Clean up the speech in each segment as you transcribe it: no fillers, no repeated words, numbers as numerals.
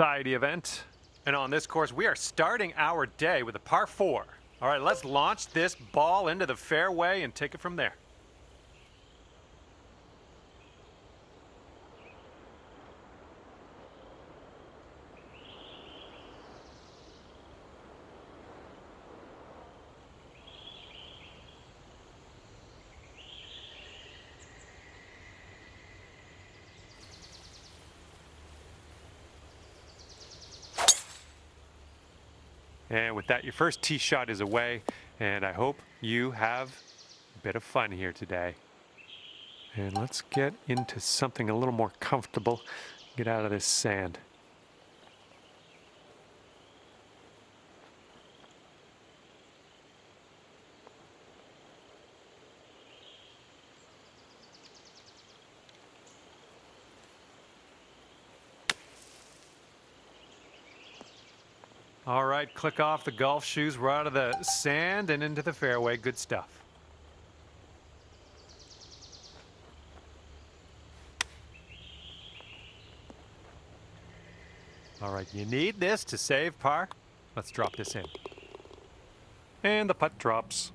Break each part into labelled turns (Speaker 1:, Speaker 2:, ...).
Speaker 1: Society event. And on this course, we are starting our day with a par 4. All right, let's launch this ball into the fairway and take it from there. And with that, your first tee shot is away, and I hope you have a bit of fun here today. And let's get into something a little more comfortable, get out of this sand. All right, click off the golf shoes. We're out of the sand and into the fairway. Good stuff. All right, you need this to save par. Let's drop this in. And the putt drops.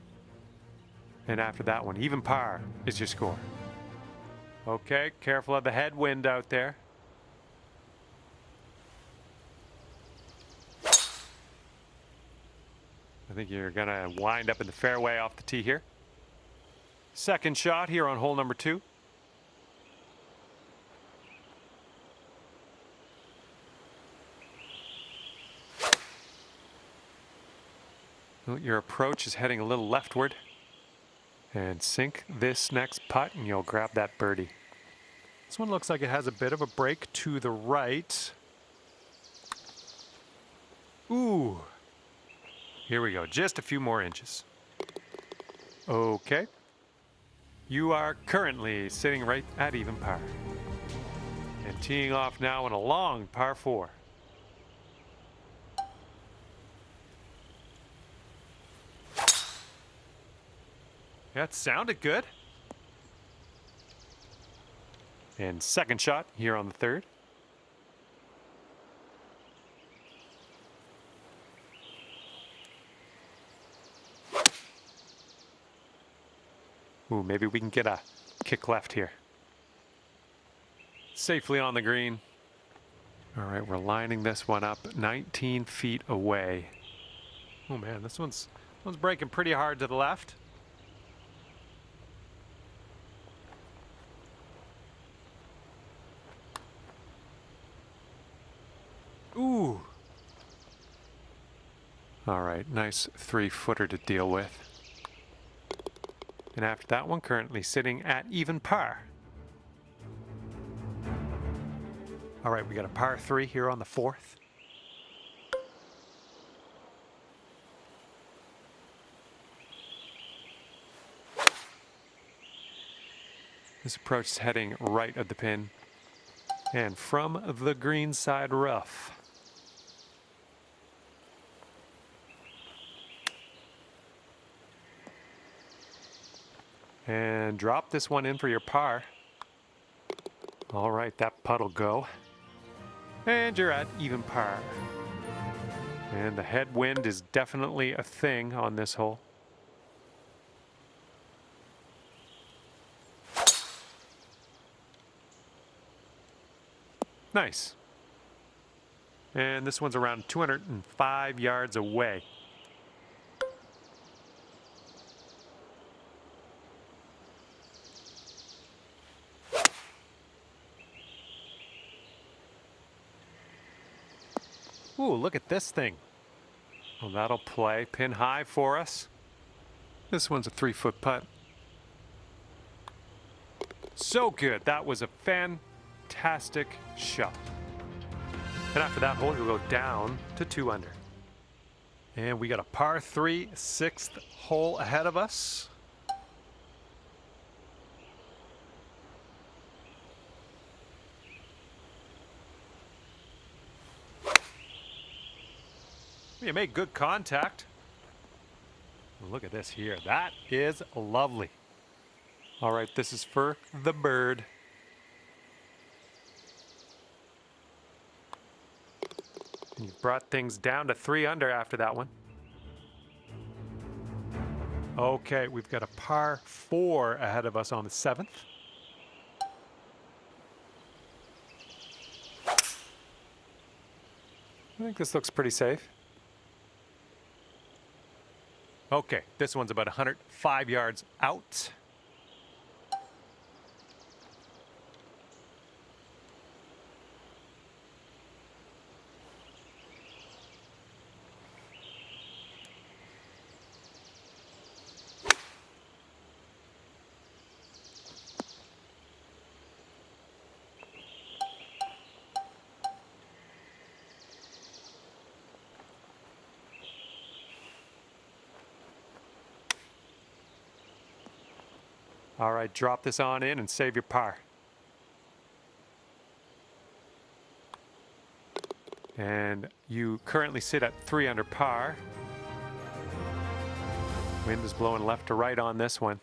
Speaker 1: And after that one, even par is your score. Okay, careful of the headwind out there. I think you're going to wind up in the fairway off the tee here. Second shot here on hole number 2. Well, your approach is heading a little leftward. And sink this next putt and you'll grab that birdie. This one looks like it has a bit of a break to the right. Ooh. Here we go, just a few more inches. Okay. You are currently sitting right at even par. And teeing off now in a long par 4. That sounded good. And second shot here on the 3rd. Ooh, maybe we can get a kick left here. Safely on the green. All right, we're lining this one up 19 feet away. Oh man, this one's breaking pretty hard to the left. Ooh. All right, nice 3-footer to deal with. And after that one, currently sitting at even par. All right, we got a par 3 here on the 4th. This approach is heading right of the pin. And from the green side rough. And drop this one in for your par. All right, that putt'll go. And you're at even par. And the headwind is definitely a thing on this hole. Nice. And this one's around 205 yards away. Ooh, look at this thing. Well, that'll play pin high for us. This one's a 3-foot putt. So good. That was a fantastic shot. And after that hole, you'll go down to 2 under. And we got a par 3, 6th hole ahead of us. You made good contact. Look at this here. That is lovely. All right, this is for the bird. And you've brought things down to 3 under after that one. Okay, we've got a par 4 ahead of us on the 7th. I think this looks pretty safe. Okay, this one's about 105 yards out. All right, drop this on in and save your par. And you currently sit at 3 under par. Wind is blowing left to right on this one.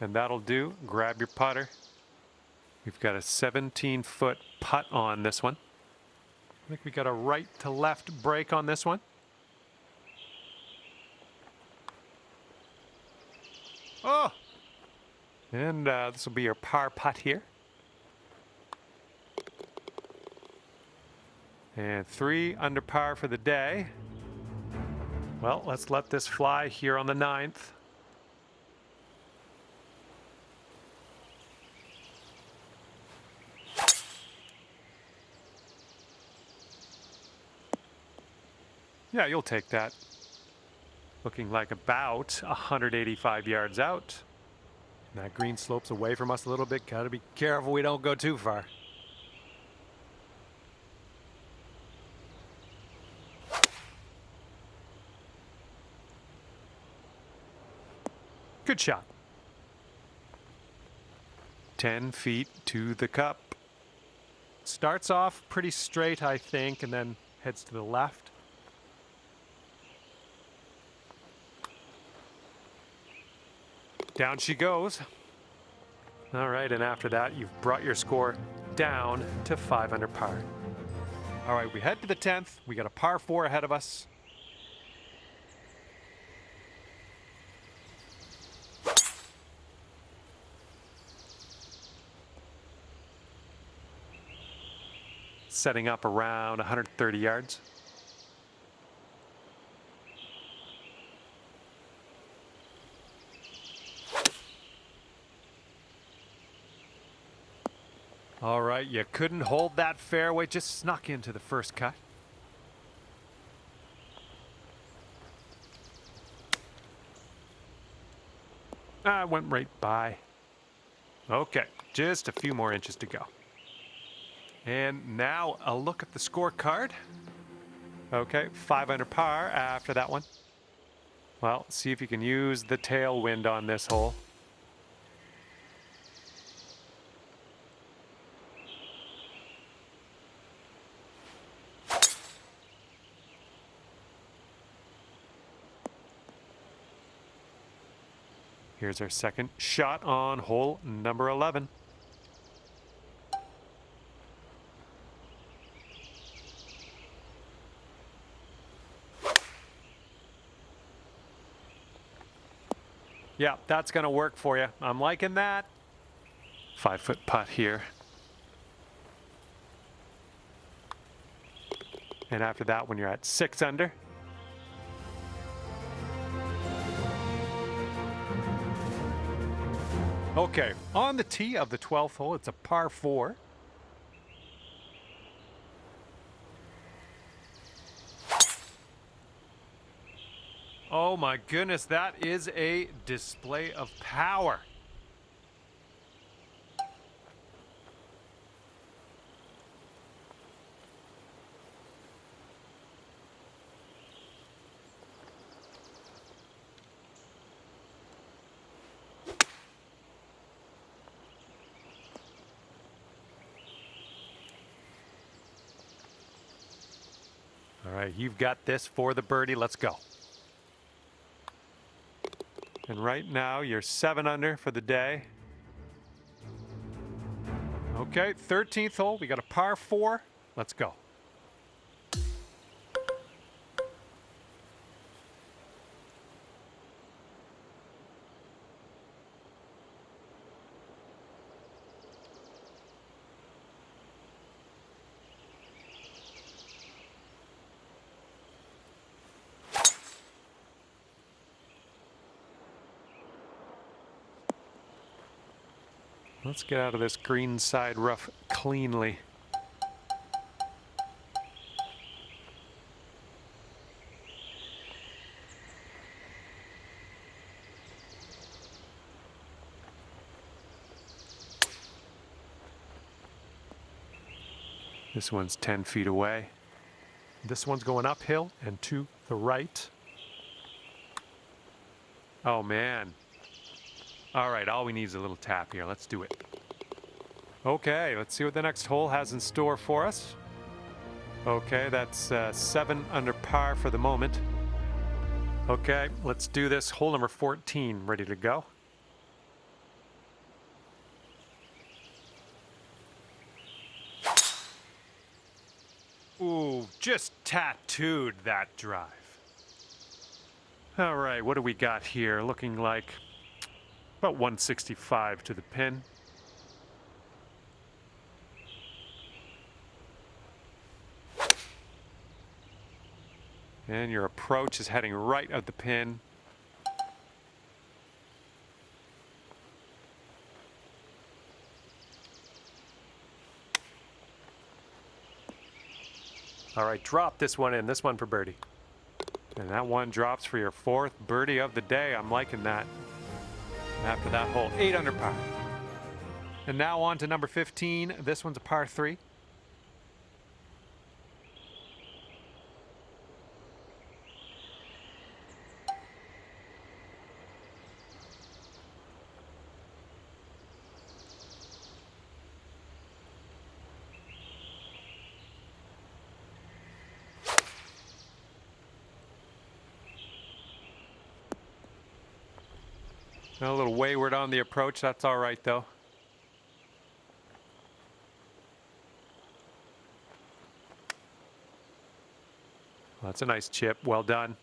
Speaker 1: And that'll do. Grab your putter. We've got a 17-foot putt on this one. I think we got a right to left break on this one. Oh! And this will be your par putt here. And 3 under par for the day. Well, let's let this fly here on the 9th. Yeah, you'll take that. Looking like about 185 yards out. And that green slopes away from us a little bit. Gotta be careful we don't go too far. Good shot. 10 feet to the cup. Starts off pretty straight, I think, and then heads to the left. Down she goes. All right, and after that, you've brought your score down to 5 under par. All right, we head to the 10th. We got a par 4 ahead of us. Setting up around 130 yards. All right, you couldn't hold that fairway, just snuck into the first cut. Went right by. Okay, just a few more inches to go. And now a look at the scorecard. Okay, 5 under par after that one. Well, see if you can use the tailwind on this hole. Here's our second shot on hole number 11. Yeah, that's going to work for you. I'm liking that. 5-foot putt here. And after that, when you're at 6 under. Okay, on the tee of the 12th hole, it's a par 4. Oh my goodness, that is a display of power. All right, you've got this for the birdie. Let's go. And right now, you're 7 under for the day. Okay, 13th hole. We got a par 4. Let's go. Let's get out of this green side rough cleanly. This one's 10 feet away. This one's going uphill and to the right. Oh, man. All right, all we need is a little tap here. Let's do it. Okay, let's see what the next hole has in store for us. Okay, that's 7 under par for the moment. Okay, let's do this. Hole number 14, ready to go. Ooh, just tattooed that drive. All right, what do we got here? Looking like about 165 to the pin. And your approach is heading right at the pin. All right, drop this one in, this one for birdie. And that one drops for your 4th birdie of the day. I'm liking that. After that hole, 8 under par. And now on to number 15. This one's a par 3. A little wayward on the approach. That's all right, though. Well, that's a nice chip. Well done.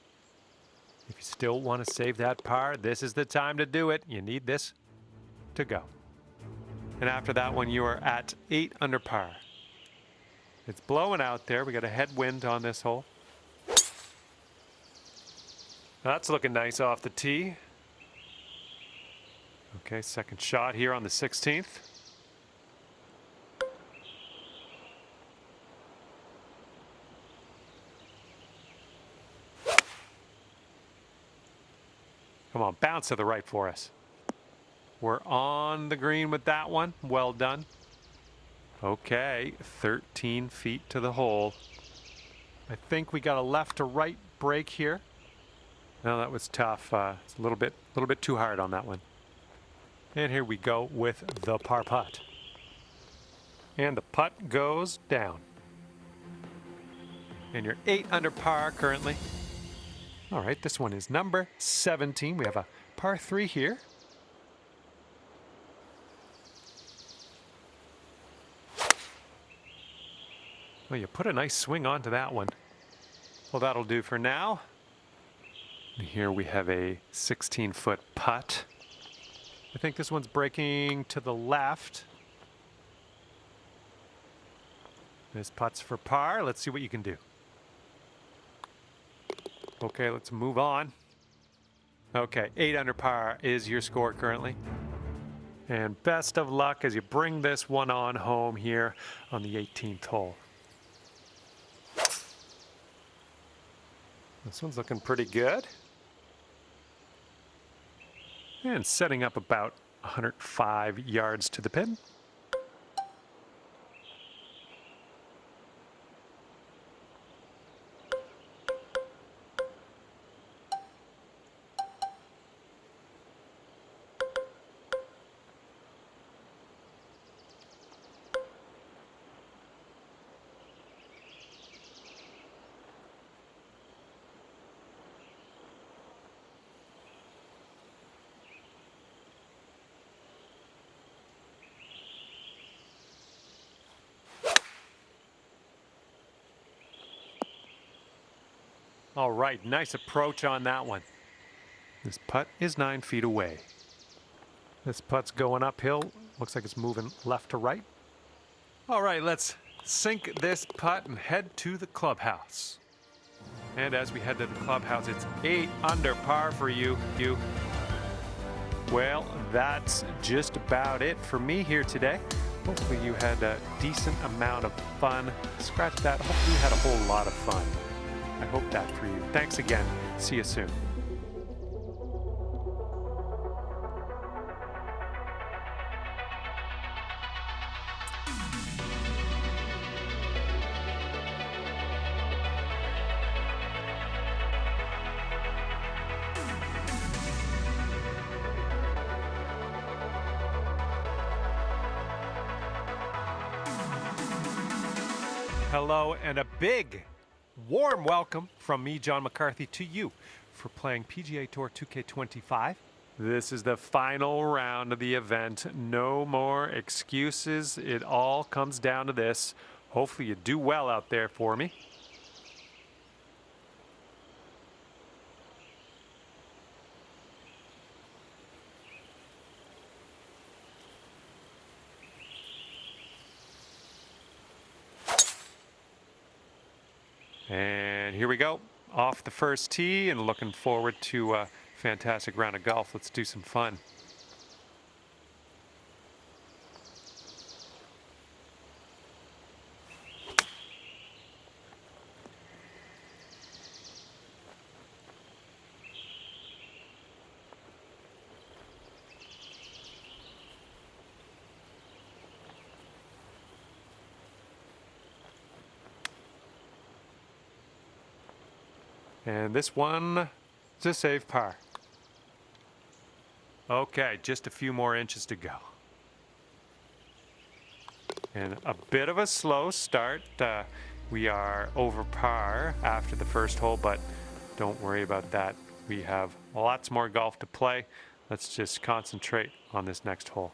Speaker 1: If you still want to save that par, this is the time to do it. You need this to go. And after that one, you are at 8 under par. It's blowing out there. We got a headwind on this hole. That's looking nice off the tee. Okay, second shot here on the 16th. Come on, bounce to the right for us. We're on the green with that one. Well done. Okay, 13 feet to the hole. I think we got a left to right break here. No, that was tough. It's a little bit too hard on that one. And here we go with the par putt. And the putt goes down. And you're 8 under par currently. All right, this one is number 17. We have a par 3 here. Well, you put a nice swing onto that one. Well, that'll do for now. And here we have a 16-foot putt. I think this one's breaking to the left. This putt's for par. Let's see what you can do. Okay, let's move on. Okay, 8 under par is your score currently. And best of luck as you bring this one on home here on the 18th hole. This one's looking pretty good. And setting up about 105 yards to the pin. All right, nice approach on that one. This putt is 9 feet away. This putt's going uphill. Looks like it's moving left to right. All right, let's sink this putt and head to the clubhouse. And as we head to the clubhouse, it's 8 under par for you. Well, that's just about it for me here today. Hopefully you had a decent amount of fun. Scratch that. Hopefully you had a whole lot of fun. I hope that for you. Thanks again. See you soon. Hello and a big warm welcome from me, John McCarthy, to you for playing PGA Tour 2K25. This is the final round of the event. No more excuses. It all comes down to this. Hopefully you do well out there for me. And here we go, off the first tee and looking forward to a fantastic round of golf. Let's do some fun. And this one is a safe par. Okay, just a few more inches to go. And a bit of a slow start. We are over par after the first hole, but don't worry about that. We have lots more golf to play. Let's just concentrate on this next hole.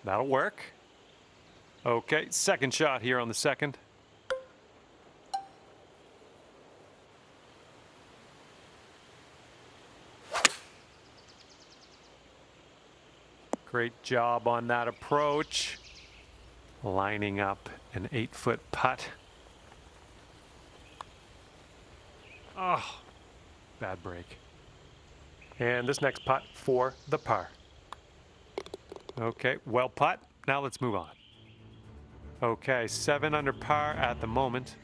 Speaker 1: That'll work. Okay, second shot here on the second. Great job on that approach. Lining up an 8-foot putt. Oh, bad break. And this next putt for the par. Okay, well putt. Now let's move on. Okay, 7 under par at the moment.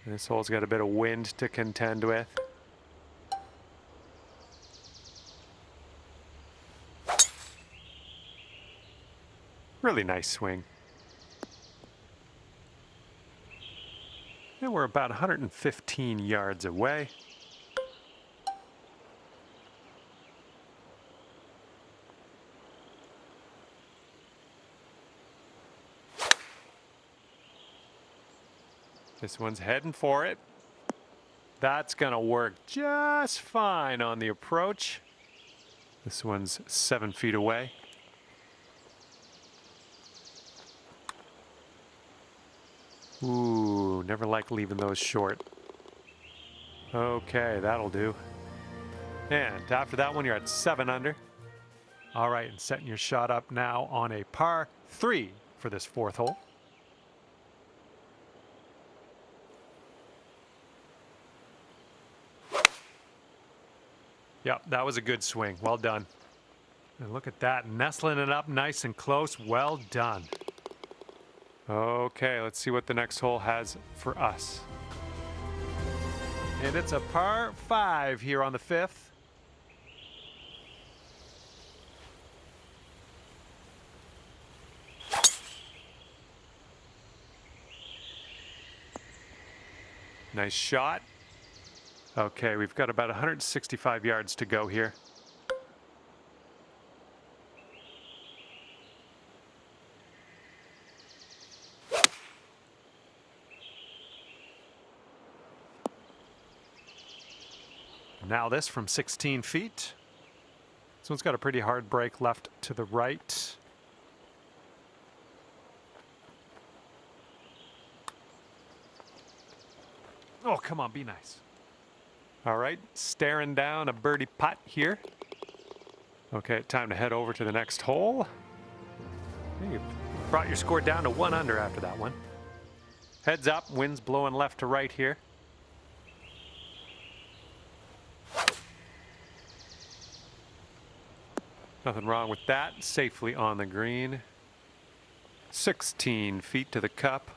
Speaker 1: This hole's got a bit of wind to contend with. Really nice swing. And we're about 115 yards away. This one's heading for it. That's gonna work just fine on the approach. This one's 7 feet away. Ooh, never like leaving those short. Okay, that'll do. And after that one, you're at 7 under. All right, and setting your shot up now on a par 3 for this 4th hole. Yep, that was a good swing. Well done. And look at that, nestling it up nice and close. Well done. Okay, let's see what the next hole has for us. And it's a par 5 here on the 5th. Nice shot. Okay, we've got about 165 yards to go here. Now this from 16 feet. This one's got a pretty hard break left to the right. come on, be nice. All right, staring down a birdie putt here. Okay, time to head over to the next hole. You brought your score down to 1 under after that one. Heads up, wind's blowing left to right here. Nothing wrong with that. Safely on the green. 16 feet to the cup.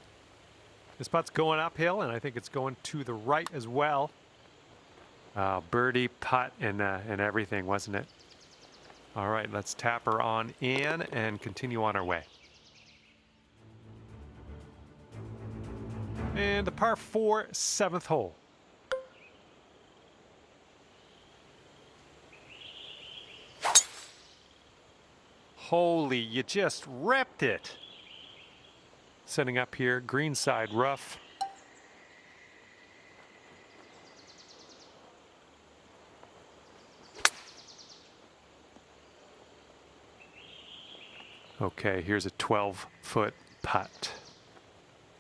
Speaker 1: This putt's going uphill, and I think it's going to the right as well. Birdie, putt, and everything, wasn't it? All right, let's tap her on in and continue on our way. And the par 4, 7th hole. Holy, you just ripped it. Setting up here, greenside rough. Okay, here's a 12-foot putt.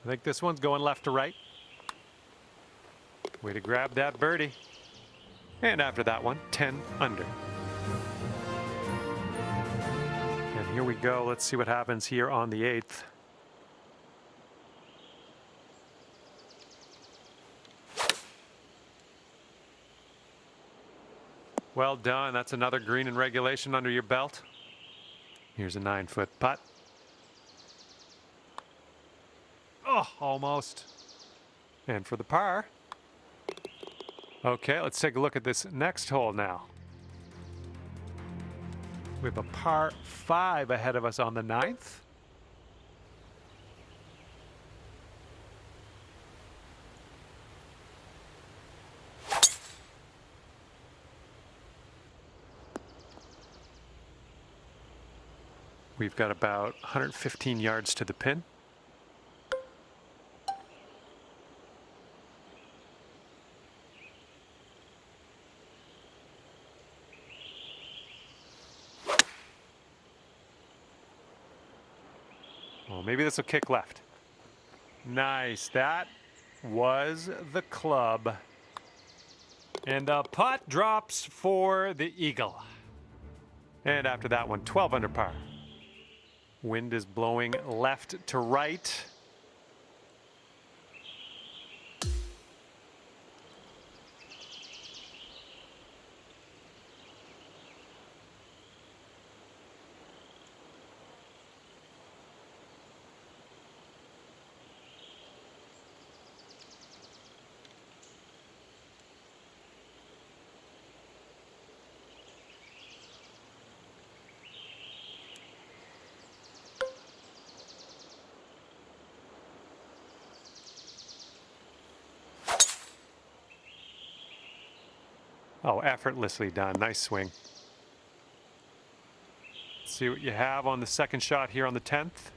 Speaker 1: I think this one's going left to right. Way to grab that birdie. And after that one, 10 under. And here we go. Let's see what happens here on the 8th. Well done. That's another green in regulation under your belt. Here's a 9-foot putt. Oh, almost. And for the par. Okay, let's take a look at this next hole now. We have a par 5 ahead of us on the 9th. We've got about 115 yards to the pin. Well, maybe this will kick left. Nice. That was the club. And the putt drops for the eagle. And after that one, 12 under par. Wind is blowing left to right. Oh, effortlessly done. Nice swing. Let's see what you have on the second shot here on the 10th.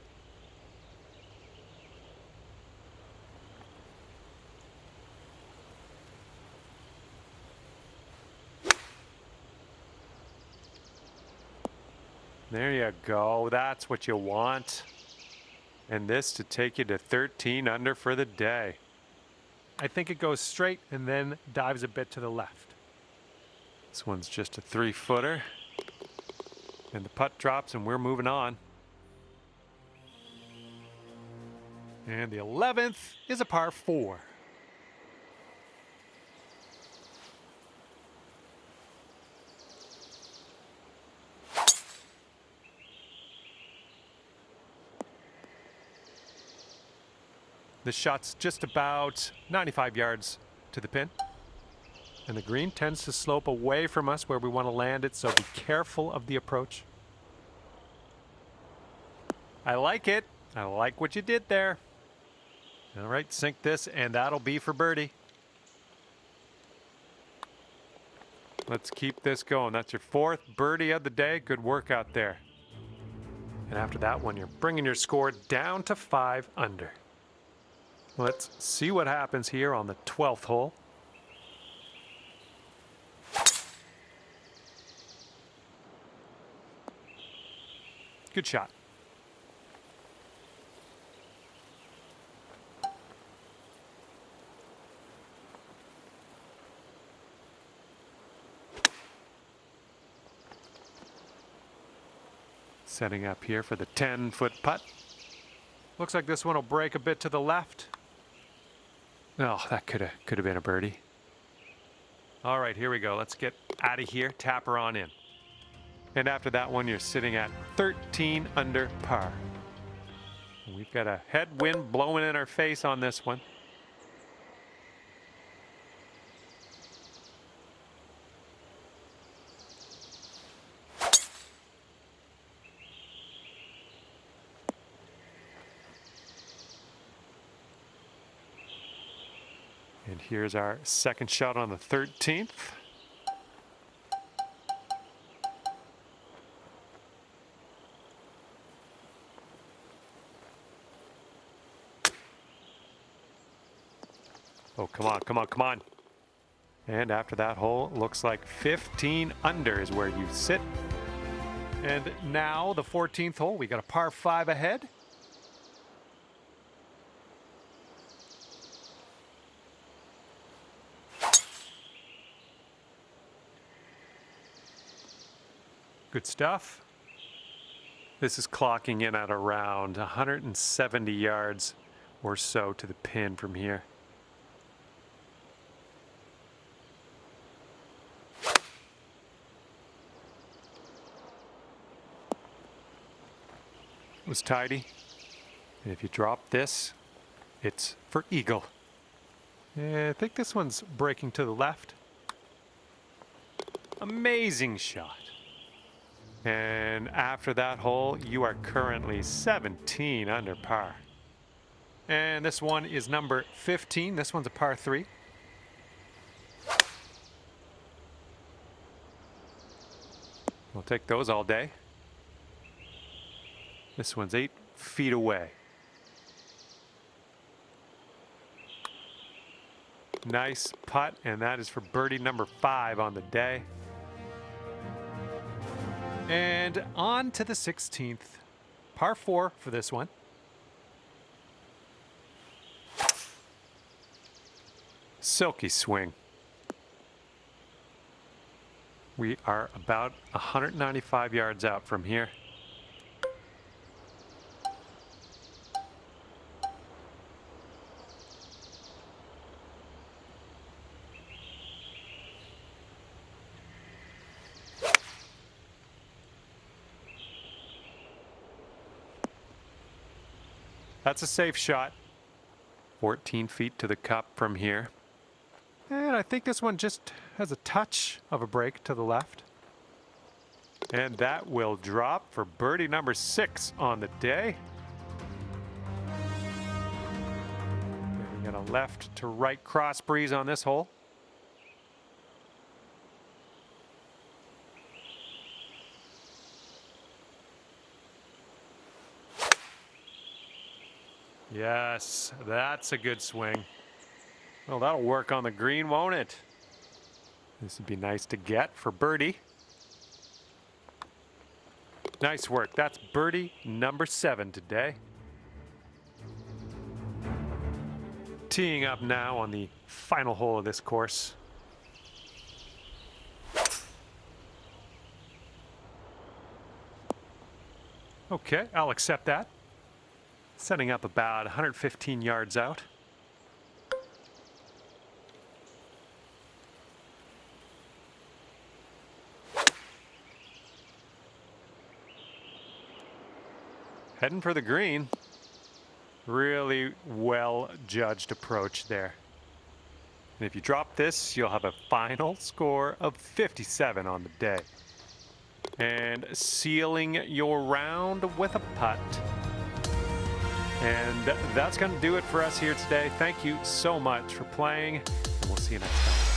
Speaker 1: There you go. That's what you want. And this to take you to 13 under for the day. I think it goes straight and then dives a bit to the left. This one's just a 3-footer. And the putt drops and we're moving on. And the 11th is a par 4. The shot's just about 95 yards to the pin. And the green tends to slope away from us where we want to land it, so be careful of the approach. I like it. I like what you did there. All right, sink this, and that'll be for birdie. Let's keep this going. That's your 4th birdie of the day. Good work out there. And after that one, you're bringing your score down to 5 under. Let's see what happens here on the 12th hole. Good shot. Setting up here for the 10-foot putt. Looks like this one will break a bit to the left. Oh, that could have been a birdie. All right, here we go. Let's get out of here. Tap her on in. And after that one, you're sitting at 13 under par. We've got a headwind blowing in our face on this one. And here's our second shot on the 13th. Oh, come on, come on, come on. And after that hole, looks like 15 under is where you sit. And now the 14th hole, we got a par 5 ahead. Good stuff. This is clocking in at around 170 yards or so to the pin from here. It was tidy. And if you drop this, it's for eagle. Yeah, I think this one's breaking to the left. Amazing shot. And after that hole, you are currently 17 under par. And this one is number 15. This one's a par 3. We'll take those all day. This one's 8 feet away. Nice putt, and that is for birdie number 5 on the day. And on to the 16th. Par 4 for this one. Silky swing. We are about 195 yards out from here. That's a safe shot. 14 feet to the cup from here. And I think this one just has a touch of a break to the left. And that will drop for birdie number 6 on the day. And we got a left to right cross breeze on this hole. Yes, that's a good swing. Well, that'll work on the green, won't it? This would be nice to get for birdie. Nice work. That's birdie number 7 today. Teeing up now on the final hole of this course. Okay, I'll accept that. Setting up about 115 yards out. Heading for the green. Really well judged approach there. And if you drop this, you'll have a final score of 57 on the day. And sealing your round with a putt. And that's going to do it for us here today. Thank you so much for playing, and we'll see you next time.